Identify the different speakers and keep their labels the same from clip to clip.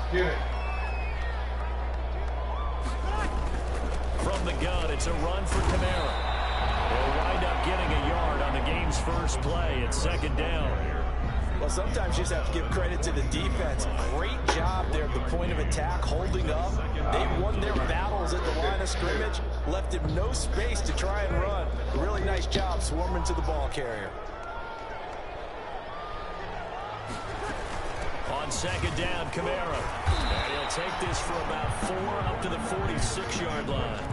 Speaker 1: From the gun, it's a run for Camara. They'll wind up getting a yard on the game's first play at second down.
Speaker 2: Well, sometimes you just have to give credit to the defense. Great job there at the point of attack, holding up. They won their battles at the line of scrimmage, left him no space to try and run. Really nice job swarming to the ball carrier.
Speaker 1: On second down, Camara. And he'll take this for about 4 up to the 46-yard line.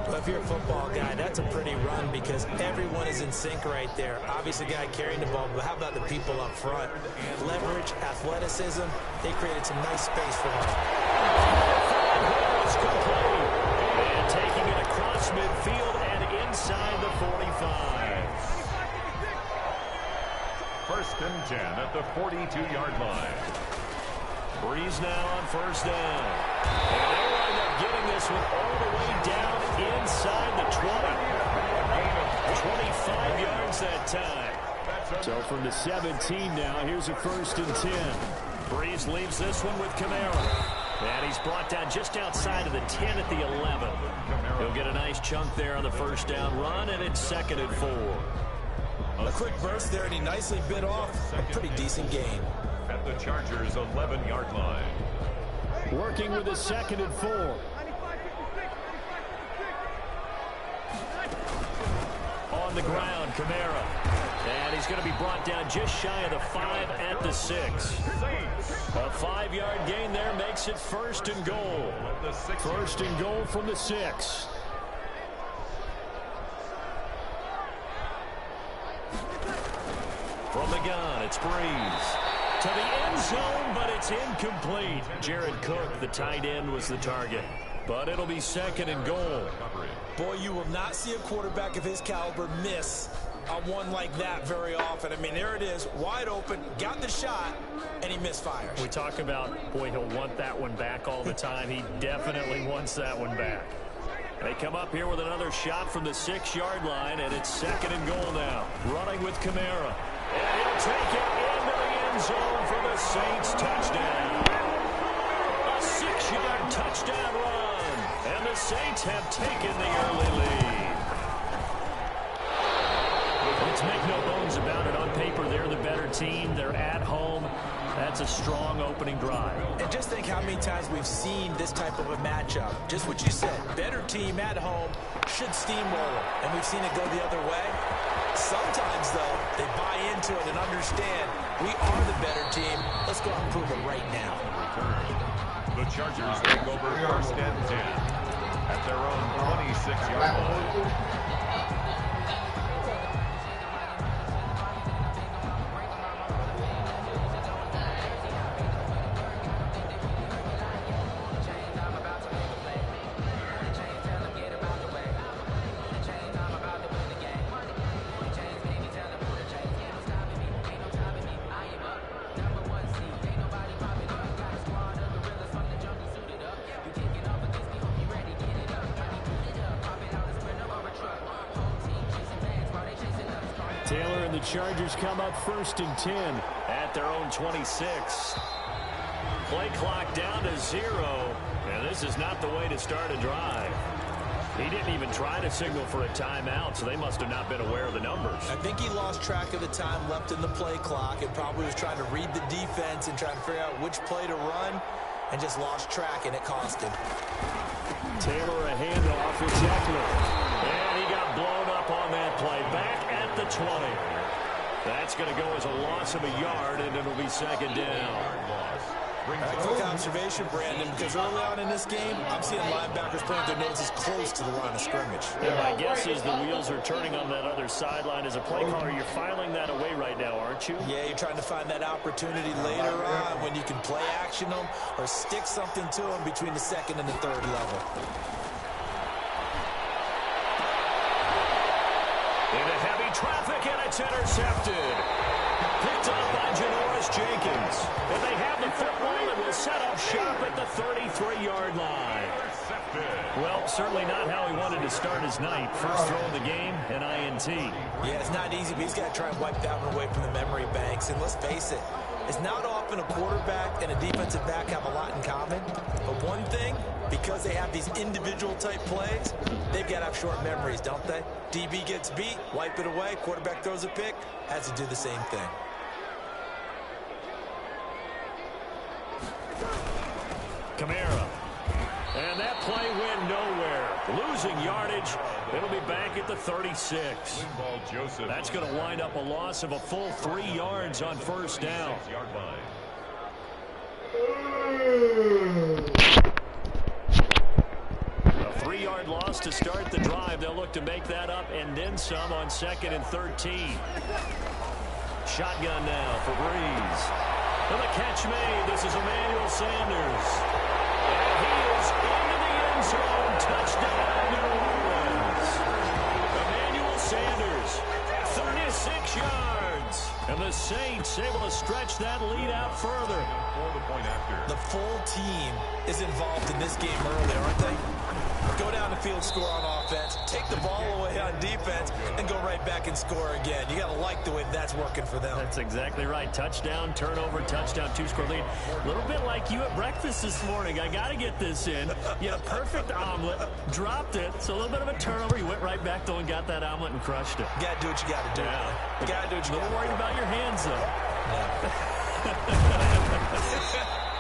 Speaker 2: But if you're a football guy, that's a pretty run because everyone is in sync right there. Obviously, the guy carrying the ball, but how about the people up front? Leverage, athleticism, they created some nice space for him.
Speaker 1: It's complete. And taking it across midfield and inside the 45.
Speaker 3: First and 10 at the 42-yard line.
Speaker 1: Breeze now on first down. And they wind up getting this one all the way down inside the 20. 25 yards that time. So from the 17 now, here's a first and 10. Breeze leaves this one with Camara. And he's brought down just outside of the 10 at the 11. He'll get a nice chunk there on the first down run, and it's second and 4.
Speaker 2: A quick burst there, and he nicely bit off a pretty decent gain.
Speaker 3: At the Chargers' 11-yard line.
Speaker 1: Working with a second and 4. On the ground, Camara. And he's going to be brought down just shy of the 5 at the 6. A 5-yard gain there makes it first and goal. First and goal from the 6. From the gun, it's Breeze. To the end zone, but it's incomplete. Jared Cook, the tight end, was the target. But it'll be second and goal.
Speaker 2: Boy, you will not see a quarterback of his caliber miss on one like that very often. I mean, there it is, wide open, got the shot, and he misfires.
Speaker 1: We talk about, boy, he'll want that one back all the time. He definitely wants that one back. They come up here with another shot from the 6-yard line, and it's second and goal now. Running with Camara. And he'll take it into the end zone for the Saints touchdown. A 6-yard touchdown run. And the Saints have taken the early lead. Let's make no bones about it. On paper, they're the better team. They're at home. That's a strong opening drive.
Speaker 2: And just think how many times we've seen this type of a matchup. Just what you said. Better team at home should steamroll them. And we've seen it go the other way. Sometimes, though, they buy into it and understand we are the better team. Let's go out and prove it right now.
Speaker 3: The Chargers take over first and 10 at their own 26-yard line.
Speaker 1: Taylor and the Chargers come up first and 10 at their own 26. Play clock down to 0, and this is not the way to start a drive. He didn't even try to signal for a timeout, so they must have not been aware of the numbers.
Speaker 2: I think he lost track of the time left in the play clock and probably was trying to read the defense and trying to figure out which play to run and just lost track, and it cost him.
Speaker 1: Taylor a handoff for Eckler. And he got blown up on that play. Back at the 20. That's going to go as a loss of a yard, and it'll be second down.
Speaker 2: Quick observation, Brandon, because early on in this game, I'm seeing linebackers putting their noses close to the line of scrimmage.
Speaker 1: Yeah, my guess is the wheels are turning on that other sideline. As a play caller, you're filing that away right now, aren't you?
Speaker 2: Yeah, you're trying to find that opportunity later on when you can play action them or stick something to them between the second and the third level.
Speaker 1: Into heavy traffic, and it's intercepted. Picked up by Janoris Jenkins. And they have the football and will set up shop at the 33-yard line. Well, certainly not how he wanted to start his night. First throw of the game, an INT.
Speaker 2: Yeah, it's not easy, but he's got to try and wipe that one away from the memory banks. And let's face it, it's not often often a quarterback and a defensive back have a lot in common. But one thing, because they have these individual type plays, they've got to have short memories, don't they? DB gets beat, wipe it away, quarterback throws a pick, has to do the same thing.
Speaker 1: Kamara. And that play went nowhere. Losing yardage. It'll be back at the 36. That's going to wind up a loss of a full 3 yards on first down. A 3-yard loss to start the drive. They'll look to make that up and then some on 2nd and 13. Shotgun now for Breeze. And the catch made. This is Emmanuel Sanders. And he is into the end zone. Touchdown, New Orleans. Emmanuel Sanders, 36 yards. And the Saints able to stretch that lead out further.
Speaker 2: The full team is involved in this game early, aren't they? Go down the field, score on offense, take the ball away on defense, and go right back and score again. You got to like the way that's working for them.
Speaker 1: That's exactly right. Touchdown, turnover, touchdown, 2-score lead. A little bit like you at breakfast this morning. I got to get this in. You had a perfect omelet, dropped it, so a little bit of a turnover. You went right back, though, and got that omelet and crushed it.
Speaker 2: You got to do what you got to do.
Speaker 1: Yeah.
Speaker 2: You got to do what you got to do.
Speaker 1: A little worried about your hands, though.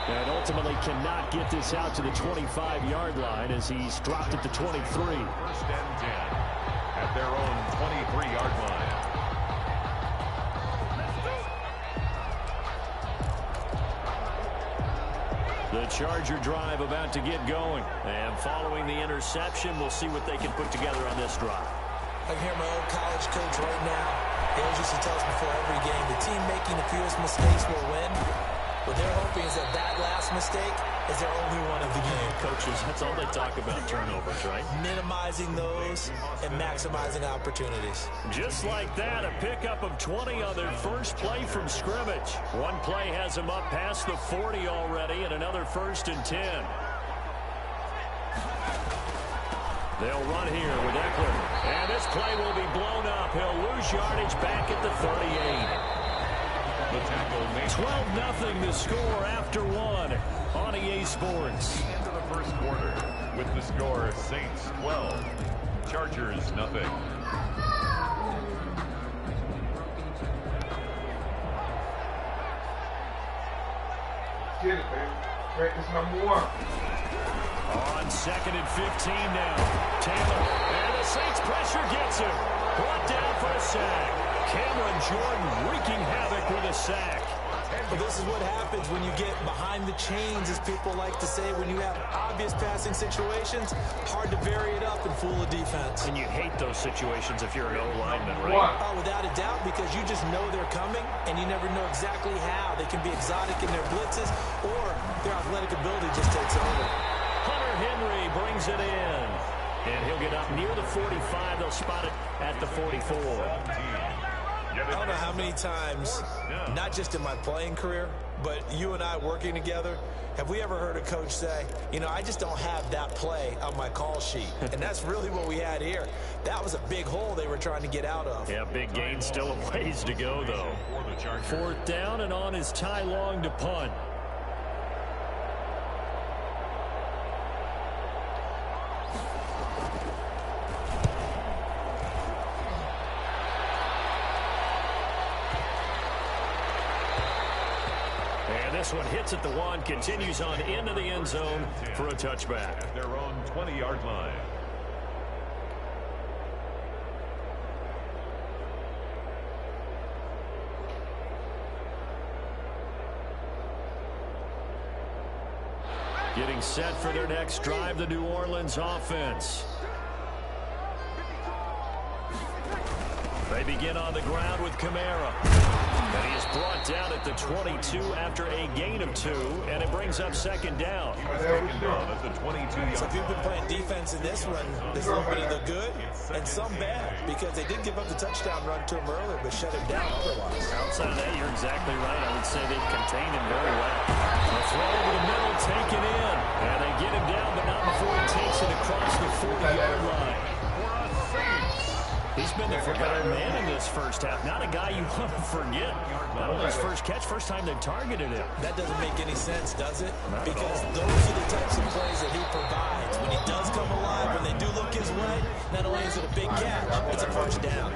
Speaker 1: And ultimately cannot get this out to the 25-yard line as he's dropped at the 23.
Speaker 3: First and 10 at their own 23-yard line.
Speaker 1: The Charger drive about to get going. And following the interception, we'll see what they can put together on this drive.
Speaker 2: I can hear my old college coach right now. He always used to tell us before every game, the team making the fewest mistakes will win. What they're hoping is that last mistake is their only one of the game.
Speaker 1: Coaches, that's all they talk about, turnovers, right?
Speaker 2: Minimizing those and maximizing opportunities.
Speaker 1: Just like that, a pickup of 20 on their first play from scrimmage. One play has them up past the 40 already, and another 1st and 10. They'll run here with Eckler. And this play will be blown up. He'll lose yardage back at the 38. 12-0 the score after one on EA Sports.
Speaker 3: Into the first quarter with the score Saints 12, Chargers nothing.
Speaker 4: Get it, baby. GreatnessNumber1.
Speaker 1: On 2nd and 15 now. Taylor. And the Saints pressure gets him. Brought down for a sack. Cameron Jordan wreaking havoc with a sack.
Speaker 2: Well, this is what happens when you get behind the chains, as people like to say. When you have obvious passing situations, hard to vary it up and fool a defense.
Speaker 1: And you hate those situations if you're an O-lineman, right?
Speaker 2: Oh, without a doubt, because you just know they're coming, and you never know exactly how. They can be exotic in their blitzes, or their athletic ability just takes over.
Speaker 1: Hunter Henry brings it in. And he'll get up near the 45. They'll spot it at the 44.
Speaker 2: I don't know how many times, not just in my playing career, but you and I working together, have we ever heard a coach say, you know, I just don't have that play on my call sheet. And that's really what we had here. That was a big hole they were trying to get out of.
Speaker 1: Yeah, big gain, still a ways to go, though. 4th down, and on is Ty Long to punt. This one hits at the 1, continues on into the end zone for a touchback.
Speaker 3: At their own 20-yard line.
Speaker 1: Getting set for their next drive, the New Orleans offense. They begin on the ground with Kamara. And he is brought down at the 22 after a gain of 2, and it brings up 2nd down.
Speaker 3: Second down at the 22-yard.
Speaker 2: So if you've been playing defense in this one, there's a little bit of the good and some bad, because they did give up the touchdown run to him earlier, but shut him down otherwise.
Speaker 1: Outside of that, you're exactly right. I would say they've contained him very well. A throw over the middle, taken in. And they get him down, but not before he takes it across the 40-yard line. He's been the forgotten man in this first half. Not a guy you want to forget. That was his first catch, first time they've targeted him.
Speaker 2: That doesn't make any sense, does it? Because those are the types of plays that he provides. When he does come alive, when they do look his way, not only is it a big catch, it's a first down.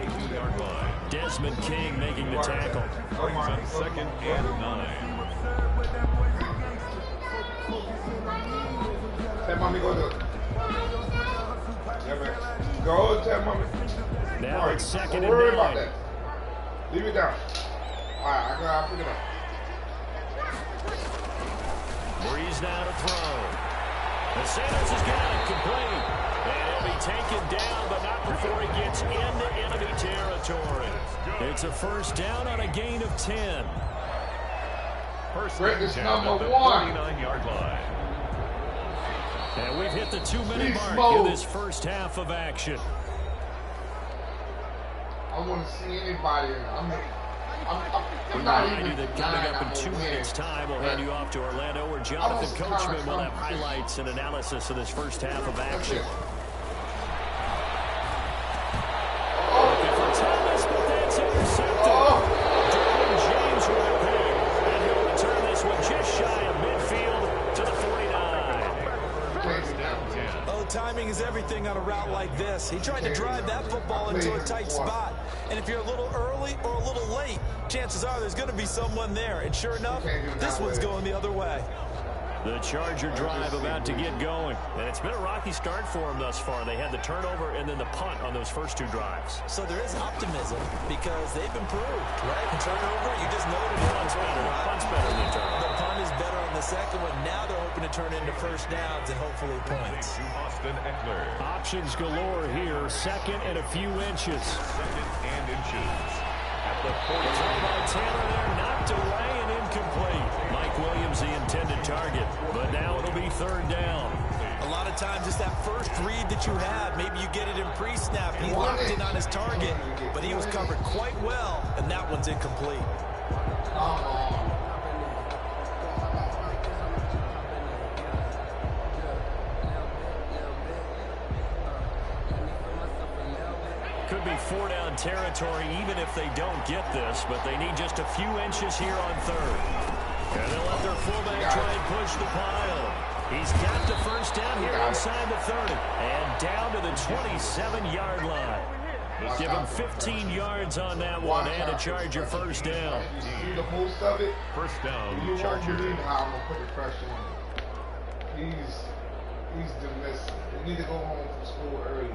Speaker 1: Desmond King making the tackle.
Speaker 3: Brings up 2nd and 9.
Speaker 4: Tell mommy go do it. Yeah, man. Go tell mommy.
Speaker 1: Now it's 2nd and 9.
Speaker 4: Don't worry about that. Leave it down. All right, I'll pick it up.
Speaker 1: Breeze now to throw. The Sanders has got it complete. And he'll be taken down, but not before he gets into enemy territory. It's a first down on a gain of 10.
Speaker 3: First
Speaker 4: Greatness
Speaker 3: down
Speaker 4: number
Speaker 3: at the
Speaker 4: one.
Speaker 3: 49-yard line.
Speaker 1: And we've hit the 2-minute mark in this first half of action.
Speaker 4: I want to see anybody. I'm
Speaker 1: We
Speaker 4: not
Speaker 1: remind you
Speaker 4: even
Speaker 1: that coming up in 2 minutes' time, we'll hand you off to Orlando, where Jonathan Coachman will have highlights and analysis of this first half of action. Looking for Thomas, but that's intercepted. Derwin James with a pick, and he'll return this one just shy of midfield to the 49.
Speaker 3: First down 10.
Speaker 2: Oh, timing is everything on a route like this. He tried to drive that football into a tight spot. And if you're a little early or a little late, chances are there's going to be someone there. And sure enough, this one's going the other way.
Speaker 1: The Charger drive about to get going. And it's been a rocky start for them thus far. They had the turnover and then the punt on those first 2 drives.
Speaker 2: So there is optimism because they've improved, right? And turnover, you just know that
Speaker 1: Punt's better. Punt's better than turnover.
Speaker 2: The punt is better on the second one. Now they're hoping to turn into first downs and hopefully points.
Speaker 3: Austin Eckler.
Speaker 1: Options galore here. 2nd and a few inches.
Speaker 3: 2nd and inches. At the 40.
Speaker 1: Throw by Taylor there, knocked away and incomplete. Mike Williams the intended target, but now it'll be 3rd down.
Speaker 2: A lot of times it's that first read that you have. Maybe you get it in pre-snap. He locked in on his target, but he was covered quite well, and that one's incomplete.
Speaker 1: Could be 4-down territory even if they don't get this, but they need just a few inches here on 3rd. And they'll let their fullback try and push the pile. He's got the first down here inside the 30. And down to the 27-yard line. Give him 15 yards on that one and a Charger first down.
Speaker 4: You see the most of it?
Speaker 3: First down,
Speaker 4: You won't
Speaker 3: Charger.
Speaker 4: believe how I'm going to put the pressure on him. He's dismissed. They need to go home from school early.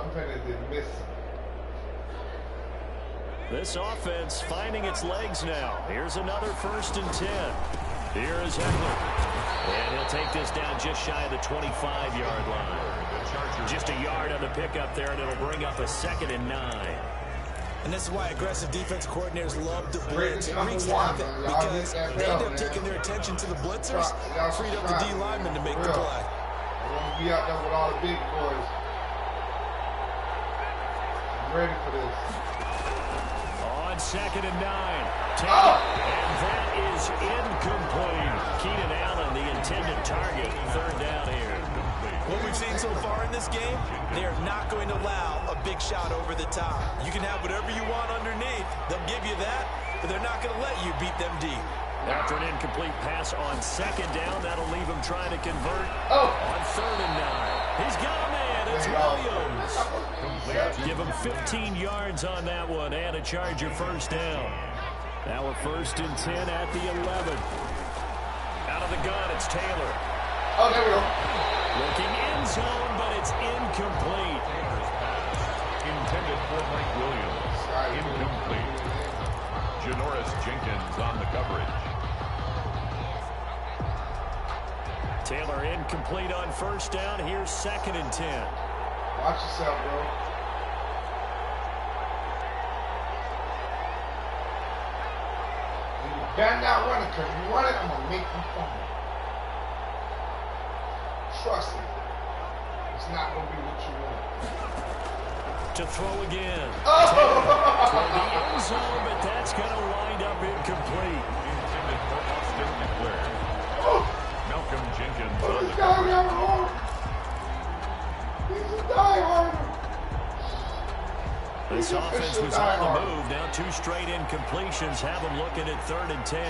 Speaker 4: I'm going to dismiss him.
Speaker 1: This offense finding its legs now. Here's another 1st and 10. Here is Eckler. And he'll take this down just shy of the 25-yard line. Just a yard on the pickup there, and it'll bring up a 2nd and 9.
Speaker 2: And this is why aggressive defense coordinators love to blitz. It wreaks havoc because they end up taking their attention to the blitzers, freed up the D lineman to make the play.
Speaker 4: I want to be out there with all the big boys. I'm ready for this.
Speaker 1: On 2nd and 9. Taylor, and that is incomplete. Keenan Allen, the intended target, 3rd down here.
Speaker 2: What we've seen so far in this game, they are not going to allow a big shot over the top. You can have whatever you want underneath. They'll give you that, but they're not going to let you beat them deep.
Speaker 1: After an incomplete pass on 2nd down, that'll leave him trying to convert on 3rd and 9. He's got a man. It's Williams. Give him 15 yards on that one and a Charger first down. Now we're 1st and 10 at the 11. Out of the gun, it's Taylor.
Speaker 4: Oh, there we go.
Speaker 1: Looking end zone, but it's incomplete.
Speaker 3: Intended for Mike Williams. Incomplete. Janoris Jenkins on the coverage.
Speaker 1: Taylor incomplete on 1st down. Here's 2nd and 10.
Speaker 4: Watch yourself, bro. And you better not run it, because if you run it, I'm going to make you fumble. Trust me. It's not going to be what you want.
Speaker 1: To throw again. Toward the end zone, but that's going to wind up incomplete.
Speaker 3: Intended for Austin Eckler. Malcolm Jenkins on
Speaker 4: This
Speaker 3: the
Speaker 4: guy
Speaker 3: coverage.
Speaker 4: got home. He's a diehard.
Speaker 1: This offense was on the move. Now 2 straight incompletions have them looking at 3rd and 10.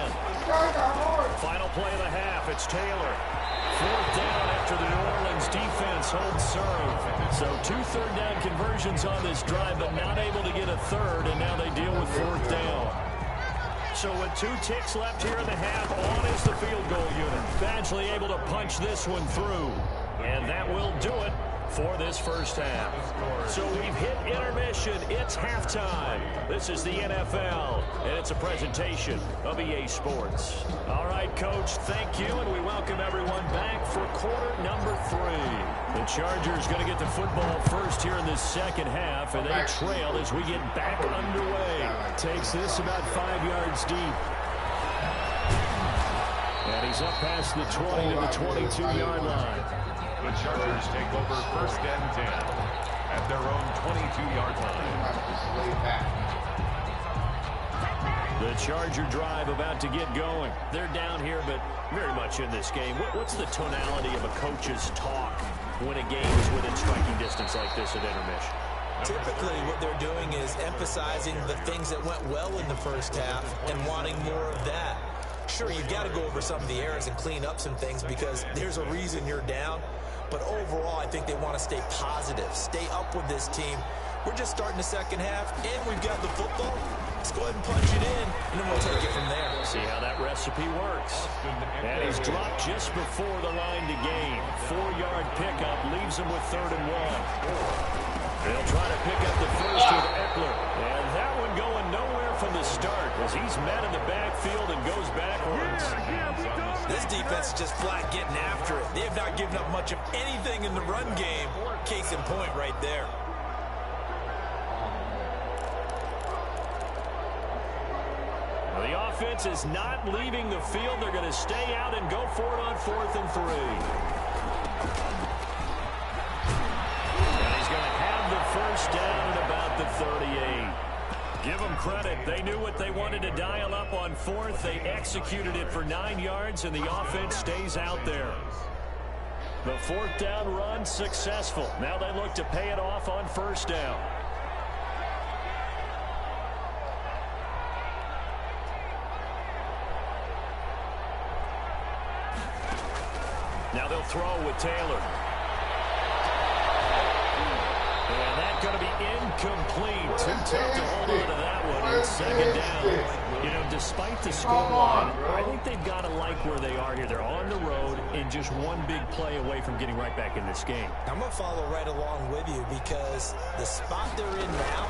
Speaker 1: Final play of the half. It's Taylor. 4th down after the New Orleans defense holds serve. So 2 third-down conversions on this drive, but not able to get a third, and now they deal with 4th down. So with 2 ticks left here in the half, on is the field goal unit. Badgley able to punch this one through. And that will do it for this first half. So we've hit intermission. It's halftime. This is the NFL, and it's a presentation of EA Sports. All right, Coach, thank you, and we welcome everyone back for quarter number 3. The Chargers going to get the football first here in this second half, and they trail as we get back underway. Takes this about 5 yards deep. And he's up past the 20 to the 22-yard line.
Speaker 3: The Chargers take over 1st and 10 at their own 22-yard line.
Speaker 1: The Charger drive about to get going. They're down here, but very much in this game. What's the tonality of a coach's talk when a game is within striking distance like this at intermission?
Speaker 2: Typically, what they're doing is emphasizing the things that went well in the first half and wanting more of that. Sure, you've got to go over some of the errors and clean up some things because there's a reason you're down. But overall, I think they want to stay positive, stay up with this team. We're just starting the second half, and we've got the football. Let's go ahead and punch it in, and then we'll take it from there.
Speaker 1: See how that recipe works. And he's dropped just before the line to gain. 4-yard pickup leaves him with 3rd and 1. They'll try to pick up the first with Eckler. And that one going nowhere from the start as he's met in the backfield and goes backwards.
Speaker 2: This defense is just flat getting after it. They have not given up much of anything in the run game. Case in point right there.
Speaker 1: Well, the offense is not leaving the field. They're going to stay out and go for it on 4th and 3. And he's going to have the first down at about the 38. Give them credit. They knew what they wanted to dial up on 4th. They executed it for 9 yards, and the offense stays out there. The 4th down run successful. Now they look to pay it off on 1st down. Now they'll throw with Taylor. And that's going to be incomplete. Too tough to hold on to that one. It's 2nd down. You know, despite the scoreline, I think they've got to like where they are here. They're on the road and just one big play away from getting right back in this game.
Speaker 2: I'm going to follow right along with you because the spot they're in now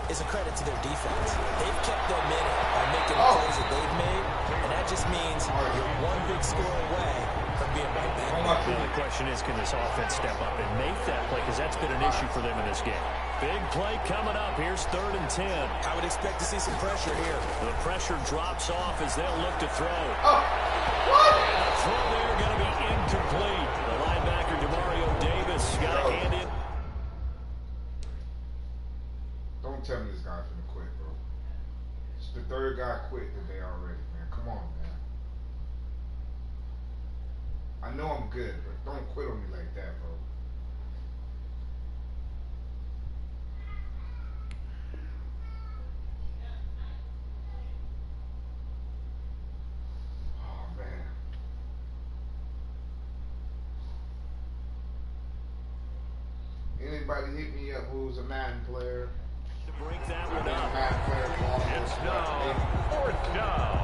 Speaker 2: is a credit to their defense. They've kept them in it by making the plays that they've made, and that just means you're one big score away from being right back.
Speaker 1: Well, the question is, can this offense step up and make that play? Because that's been an issue for them in this game. Big play coming up. Here's 3rd and 10.
Speaker 2: I would expect to see some pressure here.
Speaker 1: The pressure drops off as they'll look to throw. And the throw there going to be incomplete. The linebacker, DeMario Davis, got a hand in.
Speaker 4: Don't tell me this guy's gonna quit, bro. It's the 3rd guy quit today already, man. Come on, man. I know I'm good, but don't quit on me like that, bro. Oh, man. Anybody hit me up who's a Madden player?
Speaker 1: To break that one up.
Speaker 3: It's now 4th down.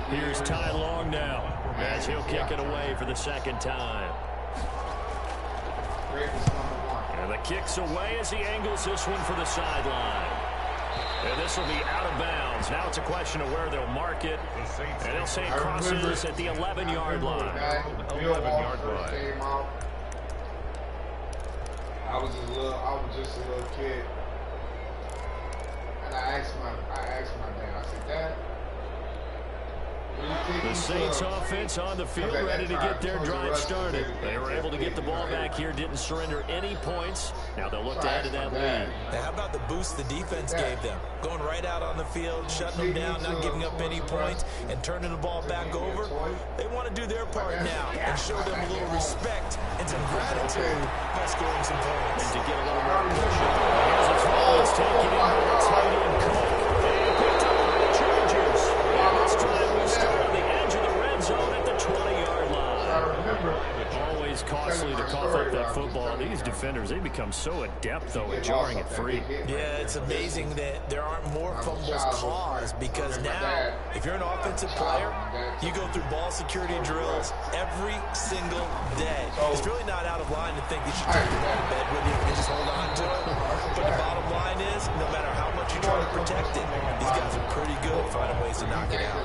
Speaker 1: Here's Ty Long now as he'll kick it away for the 2nd time. And the kick's away as he angles this one for the sideline. And this will be out of bounds. Now it's a question of where they'll mark it. And they'll say it crosses at the 11-yard line.
Speaker 3: 11-yard line.
Speaker 4: I was just a little kid. And I asked my dad, I said, Dad,
Speaker 1: the Saints offense on the field ready to get their drive started. They were able to get the ball back here, didn't surrender any points. Now they'll look to add to that lead.
Speaker 2: Now, how about the boost the defense gave them? Going right out on the field, shutting them down, not giving up any points, and turning the ball back over. They want to do their part now and show them a little respect and some gratitude by scoring some points.
Speaker 1: And to get a little more pressure. Here's a throw is taken in by the tight end Cook. And picked up by the Chargers. And this drive will start on the edge of the red zone at the 20-yard line. Always costly to cough up that football. These defenders, they become so adept, though, at jarring it free.
Speaker 2: Yeah, it's amazing that there aren't more fumbles caused, because now, if you're an offensive player, you go through ball security drills every single day. It's really not out of line to think that you take the ball to bed with you and just hold on to it. But the bottom line is, no matter how much you try to protect it, these guys are pretty good at finding ways to knock it out.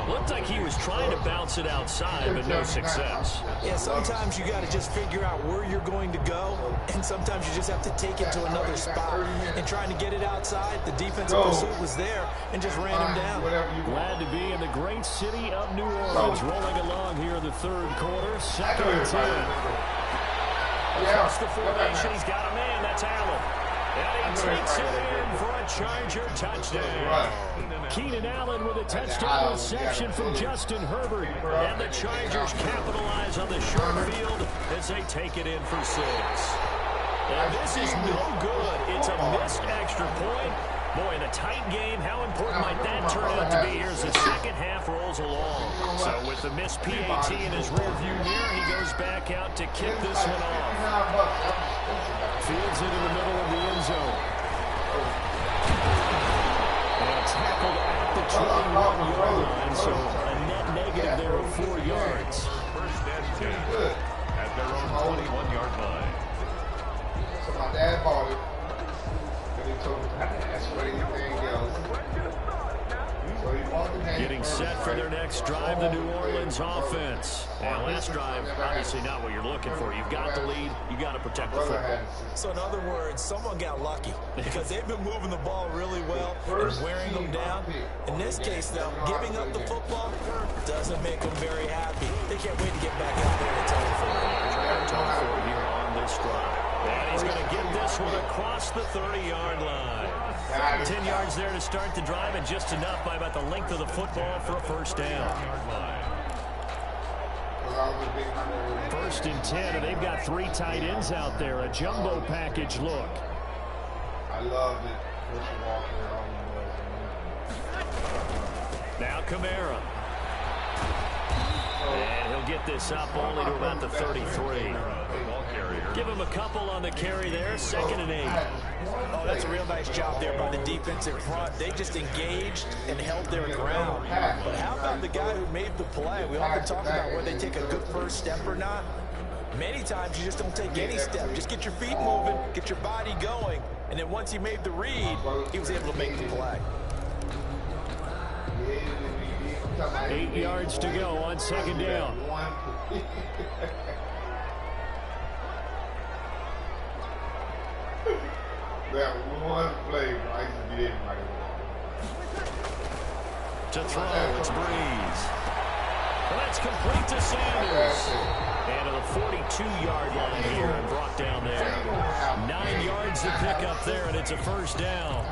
Speaker 1: Looked like he was trying to bounce it outside, but no success.
Speaker 2: Yeah, sometimes you got to just figure out where you're going to go, and sometimes you just have to take it to another spot. And trying to get it outside, the defensive pursuit was there and just ran him down.
Speaker 1: Glad to be in the great city of New Orleans, rolling along here in the third quarter, 2nd and 10. Across the formation, he's got a man, that's Allen. And he takes it in for a Charger touchdown. Keenan Allen with a touchdown reception from Justin Herbert. And the Chargers capitalize on the short field as they take it in for 6. And this is no good. It's a missed extra point. Boy, in a tight game, how important might that turn out to be here as the second half rolls along. So with the missed PAT in his rearview mirror, he goes back out to kick this one off. Fields it in the middle of the end zone. And tackled at the 21-yard line, so a net negative there of 4 yards.
Speaker 3: First and 10 at their own 21-yard line.
Speaker 4: So my dad bought it. And he told me to ask for anything else. So he bought the game.
Speaker 1: Getting set for their next drive, the New Orleans offense. And last drive, obviously not what you're looking for. You've got the lead. You got to protect the football.
Speaker 2: So in other words, someone got lucky because they've been moving the ball really well and wearing them down. In this case, though, giving up the football doesn't make them very happy. They can't wait to get back out there and atone for it.
Speaker 1: Here on this drive. And he's going to get this one across the 30-yard line. 10 yards there to start the drive, and just enough by about the length of the football for a first down. 1st and 10, and they've got 3 tight ends out there. A jumbo package look.
Speaker 4: I loved it.
Speaker 1: Now Kamara. And he'll get this up only to about the 33. Give him a couple on the carry there. 2nd and 8.
Speaker 2: Oh, that's a real nice job there by the defensive front. They just engaged and held their ground. But how about the guy who made the play? We often talk about whether they take a good first step or not. Many times you just don't take any step. Just get your feet moving, get your body going. And then once he made the read, he was able to make the play.
Speaker 1: 8 yards to go on 2nd down.
Speaker 4: That one play, I used to get everybody.
Speaker 1: To throw, it's Breeze. Well, that's complete to Sanders. And to the 42-yard line here and brought down there. 9 yards to pick up there, and it's a first down.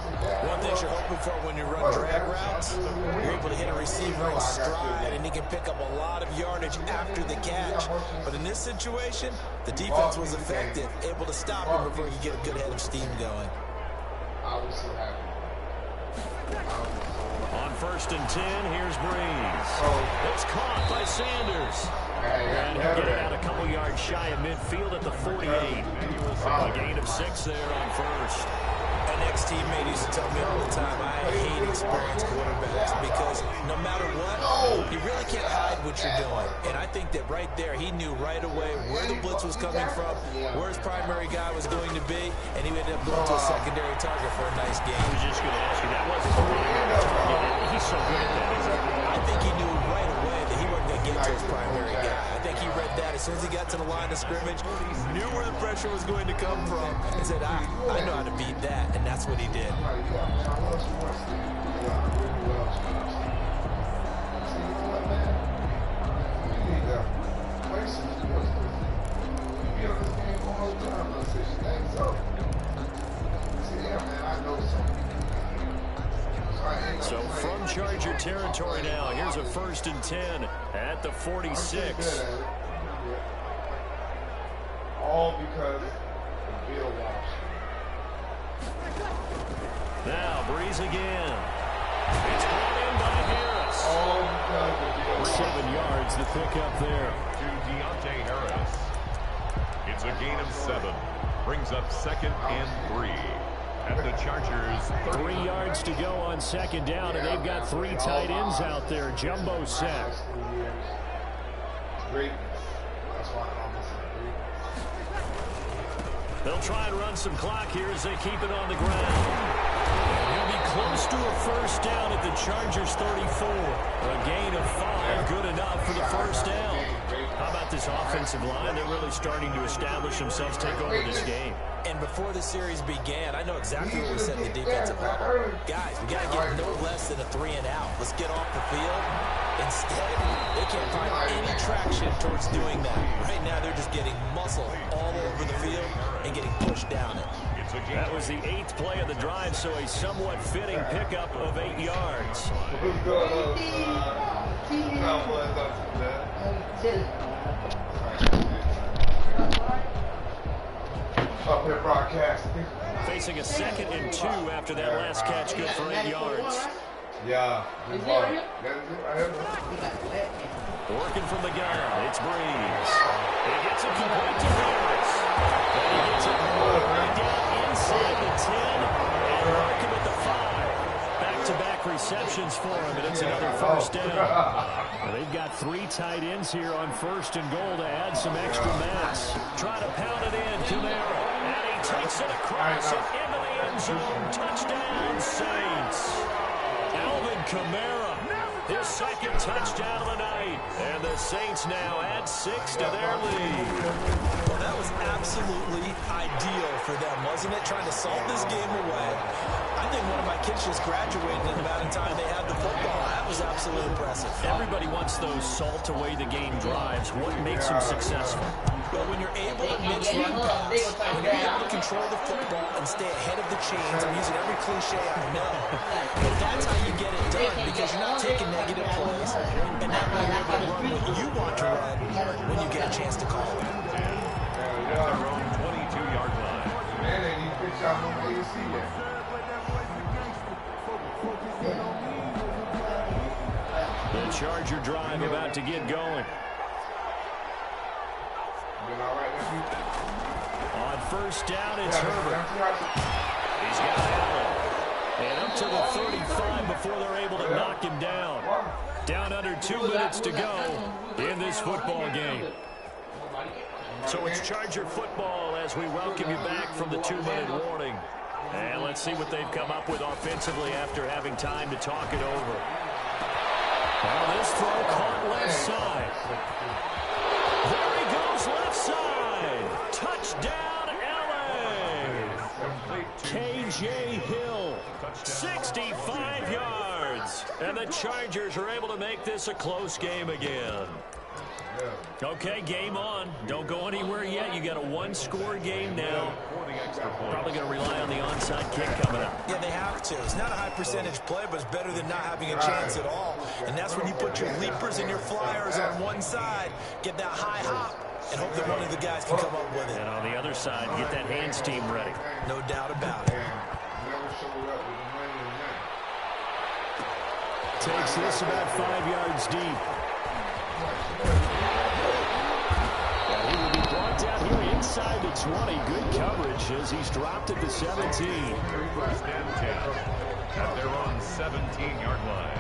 Speaker 2: One thing you're hoping for when you run drag routes, you're able to hit a receiver in stride, and he can pick up a lot of yardage after the catch. But in this situation, the defense was effective, able to stop him before he could get a good head of steam going.
Speaker 4: I was so happy.
Speaker 1: On 1st and 10, here's Breeze. It's caught by Sanders. And he'll get it out a couple yards shy of midfield at the 48. A gain of 6 there on 1st.
Speaker 2: An ex-teammate used to tell me all the time, I hate experienced quarterbacks because no matter what, you really can't hide what you're doing. And I think that right there, he knew right away where the blitz was coming from, where his primary guy was going to be, and he ended up going to a secondary target for a nice game.
Speaker 1: I was just going to ask you, that wasn't the primary target. He's so good at that, isn't he?
Speaker 2: I think he knew right away that he wasn't going to get to his primary guy. I think he read that as soon as he got to the line of scrimmage, knew where the pressure was going to come from, and said, I know how to beat that, and that's what he did.
Speaker 1: So from Charger territory now, here's a 1st and 10 at the 46.
Speaker 4: All because of Bill Walsh.
Speaker 1: Now, Breeze again. It's brought in by Harris. 7 yards to pick up there.
Speaker 3: To Deontay Harris. It's a gain of 7. Brings up 2nd and 3. At the Chargers,
Speaker 1: 3 yards to go on 2nd down, and they've got 3 tight ends out there. Jumbo set.
Speaker 4: Greatness. That's why I call myself greatness.
Speaker 1: They'll try and run some clock here as they keep it on the ground. And he'll be close to a first down at the Chargers 34. A gain of 5, good enough for the first down. How about this offensive line? They're really starting to establish themselves, take over this game.
Speaker 2: And before the series began, I know exactly what we said in the defensive level. Guys, we got to get no less than a 3 and out. Let's get off the field. Instead, they can't find any traction towards doing that. Right now, they're just getting muscle all over the field and getting pushed down it.
Speaker 1: That was the 8th play of the drive, so a somewhat fitting pickup of 8 yards.
Speaker 4: Up here broadcasting.
Speaker 1: Facing a 2nd and 2 after that last catch, good for 8 yards.
Speaker 4: Yeah.
Speaker 1: Working from the gun, it's Breeze. He gets it complete to Harris. And he gets it all the way down inside the 10 and Markham at the 5. Back-to-back receptions for him, and it's another first down. Well, they've got 3 tight ends here on 1st and goal to add some extra mass. Trying to pound it in, Kamara. And he takes it across and into the end zone. Touchdown, Saints. Alvin Kamara, his 2nd touchdown of the night. And the Saints now add 6 to their lead.
Speaker 2: Well, that was absolutely ideal for them, wasn't it? Trying to salt this game away. I think one of my kids just graduated in the amount of time they had the football. That was absolutely impressive.
Speaker 1: Everybody wants those salt away the game drives. What makes them successful?
Speaker 2: Well, when you're able to mix run pass, when you're able to control the football and stay ahead of the chains, I'm using every cliche I know. But that's how you get it done, because you're not taking negative plays, and that way you're able to run what you want to run when you get a chance to call it.
Speaker 3: at their own 22-yard line.
Speaker 4: Man, they need to pitch out on AC yet.
Speaker 1: The Charger drive about to get going.
Speaker 4: Been all right, nephew?
Speaker 1: On first down, it's Herbert. He's got Allen. And up to the 35 before they're able to knock him down. Down under 2 minutes to go in this football game. So it's Charger football as we welcome you back from the 2-minute warning. And let's see what they've come up with offensively after having time to talk it over. Well, this throw caught left side. There he goes left side. Touchdown, LA. KJ Hill, 65 yards. And the Chargers are able to make this a close game again. Okay, game on. Don't go anywhere yet. You got a one-score game now. Probably going to rely on the onside kick coming up.
Speaker 2: Yeah, they have to. It's not a high percentage play, but it's better than not having a chance at all. And that's when you put your leapers and your flyers on one side, get that high hop, and hope that one of the guys can come up with it.
Speaker 1: And on the other side, get that hands team ready.
Speaker 2: No doubt about it.
Speaker 1: Takes this about 5 yards deep. And he will be brought down here inside the 20. Good coverage as he's dropped at the 17.
Speaker 3: First and 10 at their own 17-yard line.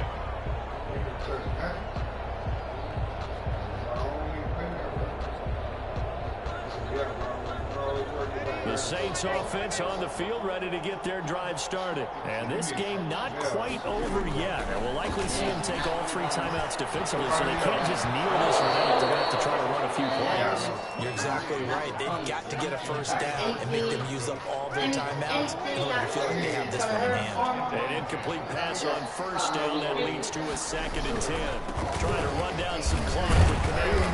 Speaker 1: The Saints offense on the field ready to get their drive started. And this game not quite over yet. And we'll likely see them take all 3 timeouts defensively, so they can't just kneel this one out. They're going to have to try to run a few plays.
Speaker 2: You're exactly right. They've got to get a first down and make them use up all their timeouts in order to feel like they have this one in hand.
Speaker 1: An incomplete pass on first down that leads to a 2nd and 10. Trying to run down some clock with Kamara.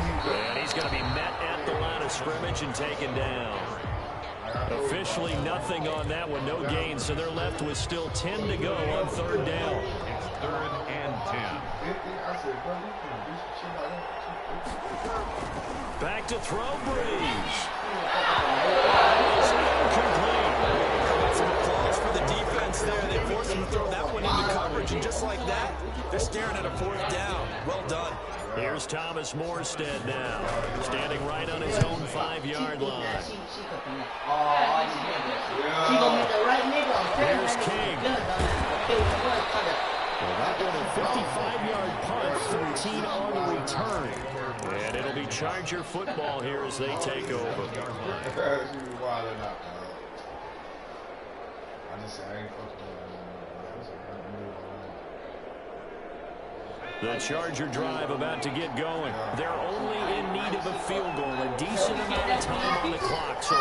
Speaker 1: And he's going to be met at the line of scrimmage and taken down. Officially nothing on that one, no gain, so they're left with still 10 to go on 3rd down.
Speaker 3: It's 3rd and 10.
Speaker 1: Back to throw, Breeze. It's incomplete.
Speaker 2: Some applause for the coverage, and just like that, they're staring at a 4th down. Well done.
Speaker 1: Here's Thomas Morstead now, standing right on his own 5-yard line. Here's King. Well, that one a 55-yard punt, 13 on the return. And it'll be Charger football here as they take over. The Charger drive about to get going. They're only in need of a field goal, a decent amount of time on the clock. So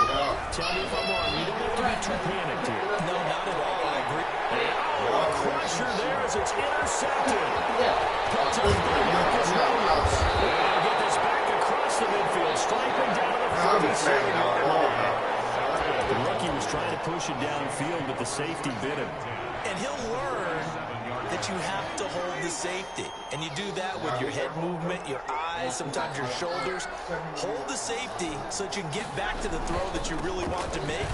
Speaker 1: tell me if I'm wrong. You don't have to be too panicked here.
Speaker 2: No, not at all. I agree.
Speaker 1: Oh, a crusher there as it's intercepted. Picked up by Marcus Williams. And get this back across the midfield, striping down to the 47-yard line. The rookie was trying to push it downfield, but the safety bit him.
Speaker 2: And he'll learn that you have to hold the safety. And you do that with your head movement, your eyes, sometimes your shoulders. Hold the safety so that you can get back to the throw that you really want to make.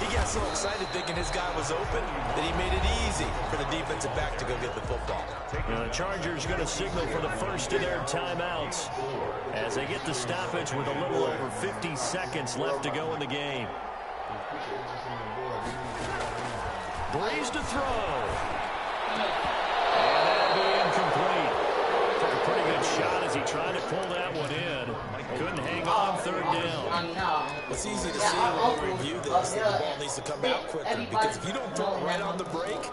Speaker 2: He got so excited thinking his guy was open that he made it easy for the defensive back to go get the football.
Speaker 1: Now the Chargers going to signal for the first of their timeouts as they get the stoppage with a little over 50 seconds left to go in the game. Breeze to throw. And that'll be incomplete. Took a pretty good shot as he tried to pull that one in. Couldn't hang on 3rd down.
Speaker 2: It's easy to see when you review this that the ball needs to come out quicker, because if you don't throw it right on the break,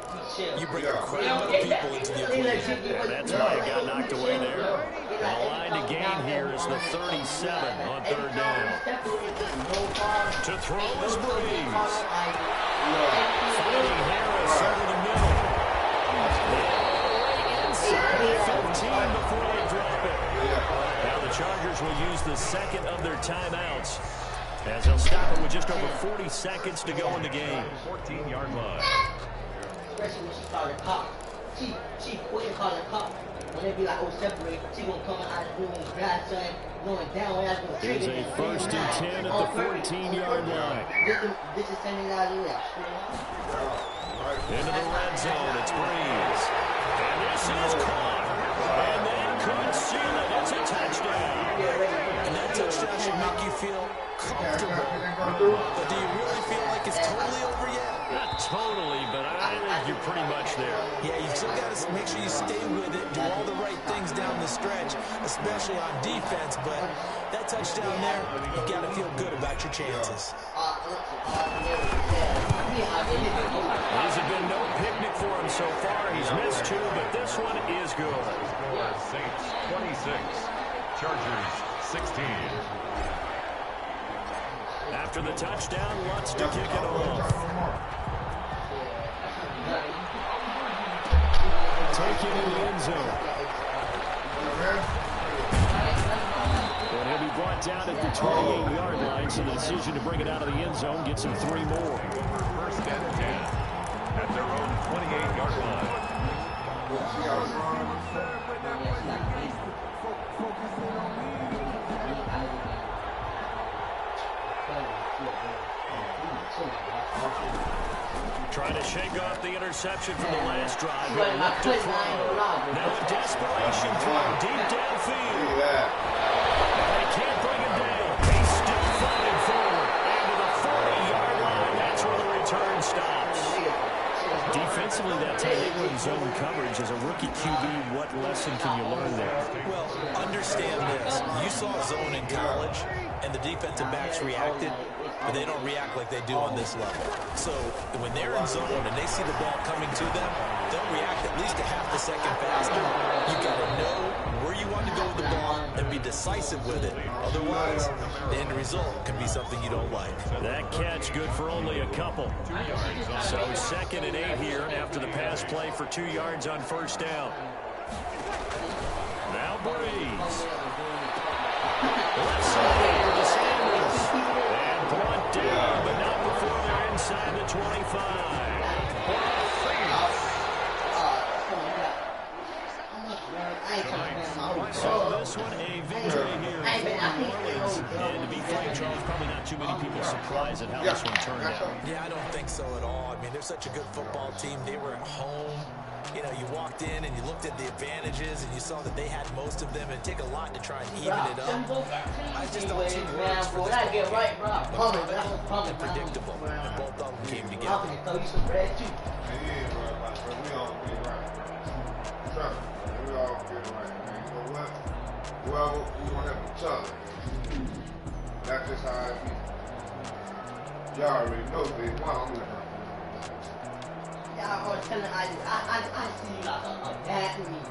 Speaker 2: you bring a crowd of people into the equation.
Speaker 1: And that's why he got knocked away there. And the line to gain here is the 37 on 3rd down. To throw is Breeze. Finding Harris over the middle. Inside 15 before they drop it. Now the Chargers will use the second of their timeouts as they'll stop it with just over 40 seconds to go in the game.
Speaker 3: 14-yard line.
Speaker 5: Especially when she called her cop. She quit and called her cop. When they be like, oh, separate, she gonna come out of the room and grab son, going down when I was gonna trade
Speaker 1: Here's
Speaker 5: it.
Speaker 1: a 1st and 10 at the 14-yard line.
Speaker 5: This is sending out of the
Speaker 1: Into the red zone, it's Breeze. And this is caught. And they couldn't seal it. It's a touchdown.
Speaker 2: And that touchdown should make you feel comfortable. But do you really feel like it's totally over yet?
Speaker 1: Not totally, but I think you're pretty much there.
Speaker 2: Yeah, you still got to make sure you stay with it, do all the right things down the stretch, especially on defense. But that touchdown there, you got to feel good about your chances.
Speaker 1: These have been no picnic for him so far. He's missed 2, but this one is good.
Speaker 3: Saints 26, Chargers 16.
Speaker 1: After the touchdown, Lutz to kick it off. Take it in the end zone. And he'll be brought down at the 28-yard line, so the decision to bring it out of the end zone gets him 3 more.
Speaker 3: 1st and 10 at their own 28-yard line.
Speaker 1: Trying to shake off the interception from the last drive. He'll look to throw. Now a desperation throw deep downfield. They can't bring him down. He's still fighting forward. And to the 40-yard line, that's where the return stops. Defensively that time, they were in zone coverage. As a rookie QB, what lesson can you learn there?
Speaker 2: Well, understand this. You saw zone in college, and the defensive backs reacted, but they don't react like they do on this level. So when they're in zone and they see the ball coming to them, they'll react at least a half a second faster. You got to know where you want to go with the ball and be decisive with it. Otherwise, the end result can be something you don't like.
Speaker 1: That catch good for only a couple. So 2nd and 8 here after the pass play for 2 yards on 1st down. Now Breeze. Left side over to Sanders. And brought down, but not before they're inside the 25. So this one a victory here for New Orleans. And to be frank, Charles, probably not too many people surprised at how this one turned out.
Speaker 2: Yeah, I don't think so at all. I mean, they're such a good football team. They were at home. You know, you walked in and you looked at the advantages and you saw that they had most of them. It'd take a lot to try and even it up. I just don't see words for this
Speaker 5: get right, bro.
Speaker 2: and predictable. And both of them came together.
Speaker 5: I'm gonna throw you some bread too.
Speaker 4: We all get right. Trust me, we all get right, man. You know what? Well, we gonna help each other. That's just how it is. Y'all already know they won.
Speaker 5: I was telling I see you like a battery,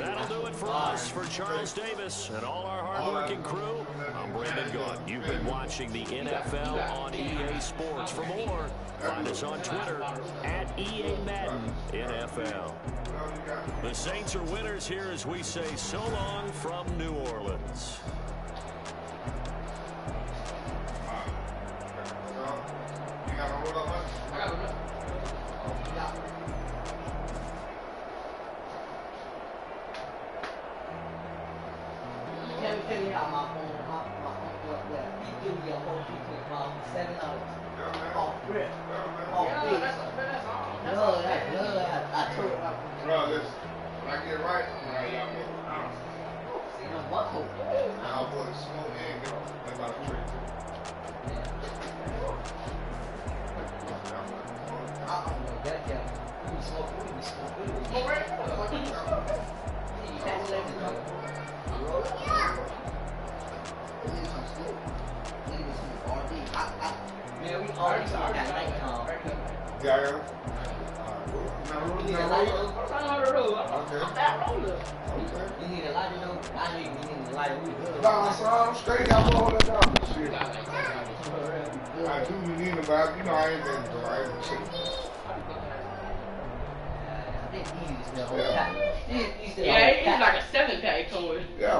Speaker 1: That'll do it for us, for Charles Davis and all our hard-working crew. I'm Brandon Gaughan. You've been watching the NFL on EA Sports. For more, find us on Twitter at EA Madden NFL. The Saints are winners here as we say so long from New Orleans.
Speaker 5: Tell me how my phone, he threw me a whole $7 off rip. Off rip. I told him.
Speaker 4: Bro, listen, when I get right, I'm right out here.
Speaker 5: See them buckle.
Speaker 4: I'll put a smoke and go. That's about a trick.
Speaker 5: We smoke. Smoke right? You can't let it go. Roll it. Man, we already got nighttime.
Speaker 4: Yeah,
Speaker 5: You need a lighter.
Speaker 4: okay.
Speaker 5: You need a lighter though. I need you need a lighter.
Speaker 4: Nah, so I'm straight up all that down. Shit. I do need them, but you know I ain't that though. I ain't shit.
Speaker 5: Yeah,
Speaker 6: he's like a 7-pack to it.
Speaker 4: Yeah,